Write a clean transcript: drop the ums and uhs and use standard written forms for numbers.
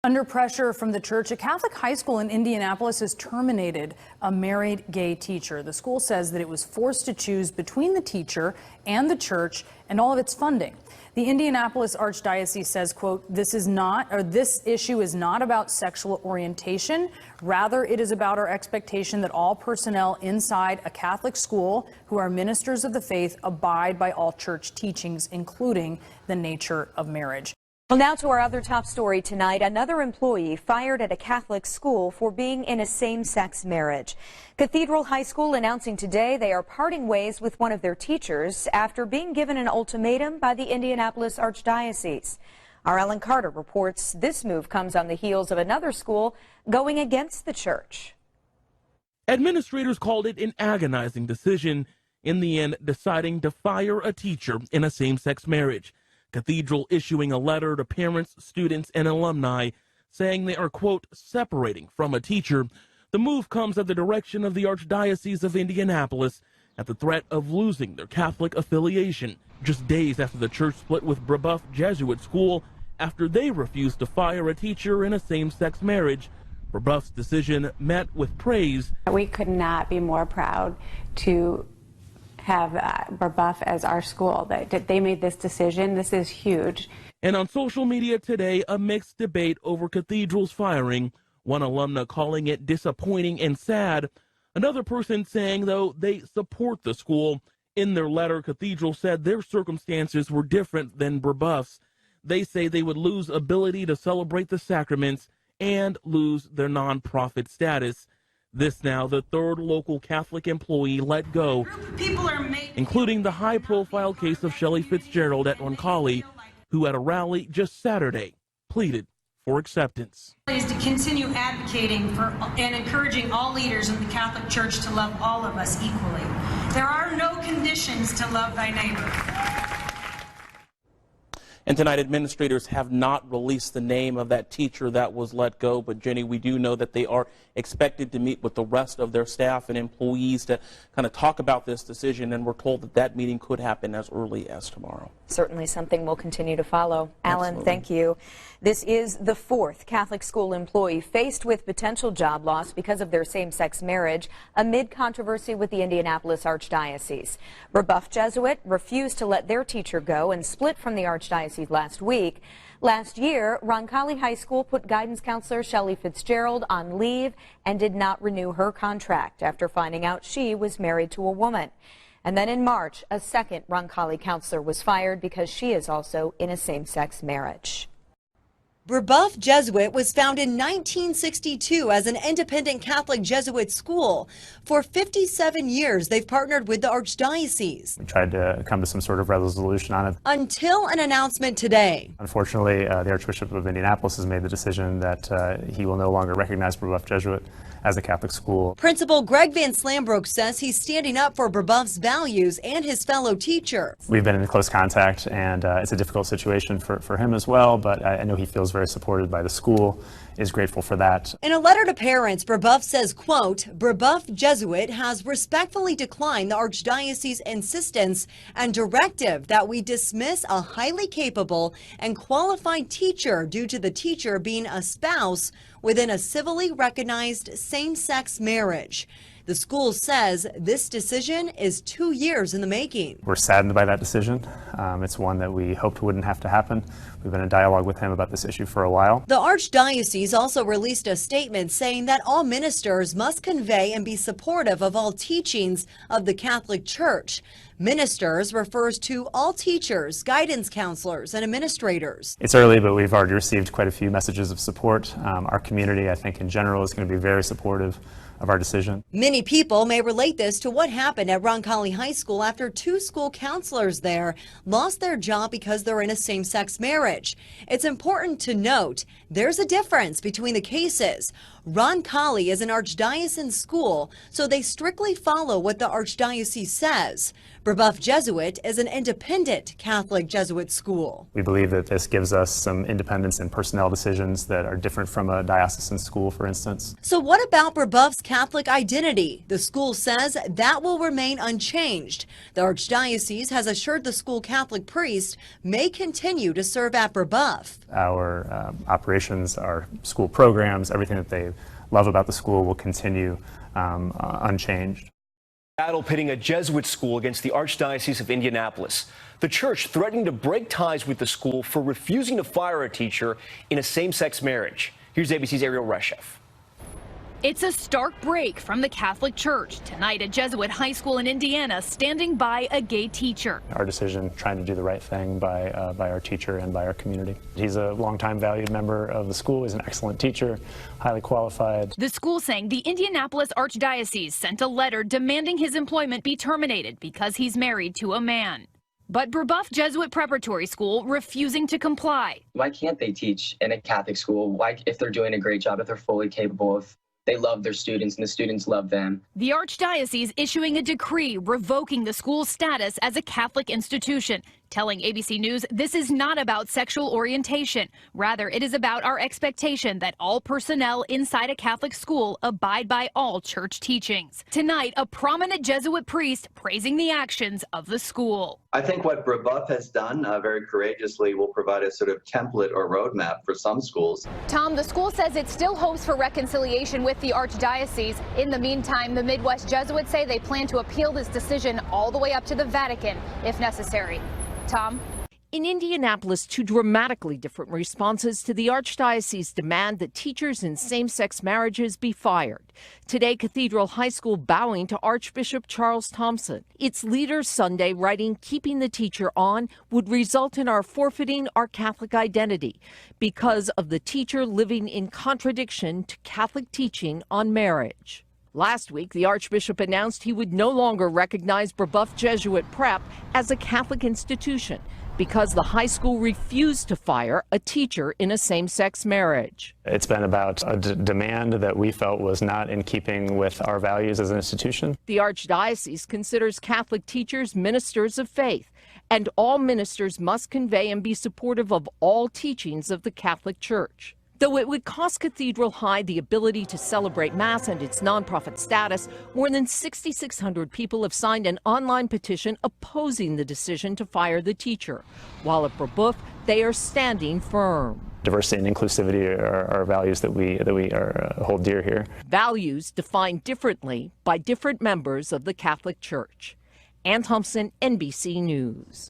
Under pressure from the church, a Catholic high school in Indianapolis has terminated a married gay teacher. The school says that it was forced to choose between the teacher and the church and all of its funding. The Indianapolis Archdiocese says, quote, this issue is not about sexual orientation. Rather, it is about our expectation that all personnel inside a Catholic school who are ministers of the faith abide by all church teachings, including the nature of marriage. Well, now to our other top story tonight. Another employee fired at a Catholic school for being in a same-sex marriage. Cathedral High School announcing today they are parting ways with one of their teachers after being given an ultimatum by the Indianapolis Archdiocese. Our Ellen Carter reports this move comes on the heels of another school going against the church. Administrators called it an agonizing decision, in the end deciding to fire a teacher in a same-sex marriage. Cathedral issuing a letter to parents, students, and alumni saying they are, quote, separating from a teacher. The move comes at the direction of the Archdiocese of Indianapolis at the threat of losing their Catholic affiliation, just days after the church split with Brebeuf Jesuit School after they refused to fire a teacher in a same-sex marriage. Brebeuf's decision met with praise. We could not be more proud to have Brebeuf as our school. That they made this decision. This is huge. And on social media today, a mixed debate over Cathedral's firing. One alumna calling it disappointing and sad. Another person saying, though, they support the school. In their letter, Cathedral said their circumstances were different than Brebeuf's. They say they would lose ability to celebrate the sacraments and lose their nonprofit status. This now the third local Catholic employee let go, including the high-profile case of Shelley Fitzgerald at Roncalli, who at a rally just Saturday pleaded for acceptance. Is to continue advocating for and encouraging all leaders in the Catholic Church to love all of us equally. There are no conditions to love thy neighbor. And tonight, administrators have not released the name of that teacher that was let go. But, Jenny, we do know that they are expected to meet with the rest of their staff and employees to kind of talk about this decision. And we're told that that meeting could happen as early as tomorrow. Certainly something we'll continue to follow. Alan, thank you. This is the fourth Catholic school employee faced with potential job loss because of their same-sex marriage amid controversy with the Indianapolis Archdiocese. Brebeuf Jesuit refused to let their teacher go and split from the Archdiocese last week. Last year, Roncalli High School put guidance counselor Shelley Fitzgerald on leave and did not renew her contract after finding out she was married to a woman. And then in March, a second Roncalli counselor was fired because she is also in a same-sex marriage. Brebeuf Jesuit was founded in 1962 as an independent Catholic Jesuit school. For 57 years, they've partnered with the Archdiocese. We tried to come to some sort of resolution on it. Until an announcement today. Unfortunately, the Archbishop of Indianapolis has made the decision that he will no longer recognize Brebeuf Jesuit as a Catholic school. Principal Greg Van Slambrook says he's standing up for Brebeuf's values and his fellow teacher. We've been in close contact, and it's a difficult situation for him as well, but I know he feels very supported by the school, is grateful for that. In a letter to parents, Brebeuf says, quote, Brebeuf Jesuit has respectfully declined the Archdiocese's insistence and directive that we dismiss a highly capable and qualified teacher due to the teacher being a spouse within a civilly recognized same-sex marriage. The school says this decision is 2 years in the making. We're saddened by that decision. It's one that we hoped wouldn't have to happen. We've been in dialogue with him about this issue for a while. The Archdiocese also released a statement saying that all ministers must convey and be supportive of all teachings of the Catholic Church. Ministers refers to all teachers, guidance counselors, and administrators. It's early, but we've already received quite a few messages of support. Our community, I think, in general, is going to be very supportive of our decision. Many people may relate this to what happened at Roncalli High School after 2 school counselors there lost their job because they're in a same-sex marriage. It's important to note there's a difference between the cases. Roncalli is an archdiocesan school, so they strictly follow what the Archdiocese says. Brebeuf Jesuit is an independent Catholic Jesuit school. We believe that this gives us some independence in personnel decisions that are different from a diocesan school, for instance. So what about Brebeuf's Catholic identity? The school says that will remain unchanged. The Archdiocese has assured the school Catholic priest may continue to serve at Brebeuf. Our operations, our school programs, everything that they love about the school will continue unchanged. Battle pitting a Jesuit school against the Archdiocese of Indianapolis. The church threatening to break ties with the school for refusing to fire a teacher in a same-sex marriage. Here's ABC's Ariel Reshef. It's a stark break from the Catholic Church. Tonight, a Jesuit high school in Indiana standing by a gay teacher. Our decision, trying to do the right thing by our teacher and by our community. He's a longtime valued member of the school. He's an excellent teacher, highly qualified. The school saying the Indianapolis Archdiocese sent a letter demanding his employment be terminated because he's married to a man. But Brebeuf Jesuit Preparatory School refusing to comply. Why can't they teach in a Catholic school? Why, if they're doing a great job, if they're fully capable of, they love their students and the students love them. The Archdiocese issuing a decree revoking the school's status as a Catholic institution, telling ABC News this is not about sexual orientation. Rather, it is about our expectation that all personnel inside a Catholic school abide by all church teachings. Tonight, a prominent Jesuit priest praising the actions of the school. I think what Brebeuf has done very courageously will provide a sort of template or roadmap for some schools. Tom, the school says it still hopes for reconciliation with the Archdiocese. In the meantime, the Midwest Jesuits say they plan to appeal this decision all the way up to the Vatican if necessary. Tom? In Indianapolis, two dramatically different responses to the Archdiocese demand that teachers in same-sex marriages be fired. Today, Cathedral High School bowing to Archbishop Charles Thompson. Its leaders Sunday writing, keeping the teacher on would result in our forfeiting our Catholic identity because of the teacher living in contradiction to Catholic teaching on marriage. Last week, the Archbishop announced he would no longer recognize Brebeuf Jesuit Prep as a Catholic institution because the high school refused to fire a teacher in a same-sex marriage. It's been about a demand that we felt was not in keeping with our values as an institution. The Archdiocese considers Catholic teachers ministers of faith, and all ministers must convey and be supportive of all teachings of the Catholic Church. Though it would cost Cathedral High the ability to celebrate Mass and its nonprofit status, more than 6,600 people have signed an online petition opposing the decision to fire the teacher. While at Brebeuf, they are standing firm. Diversity and inclusivity are values that we hold dear here. Values defined differently by different members of the Catholic Church. Ann Thompson, NBC News.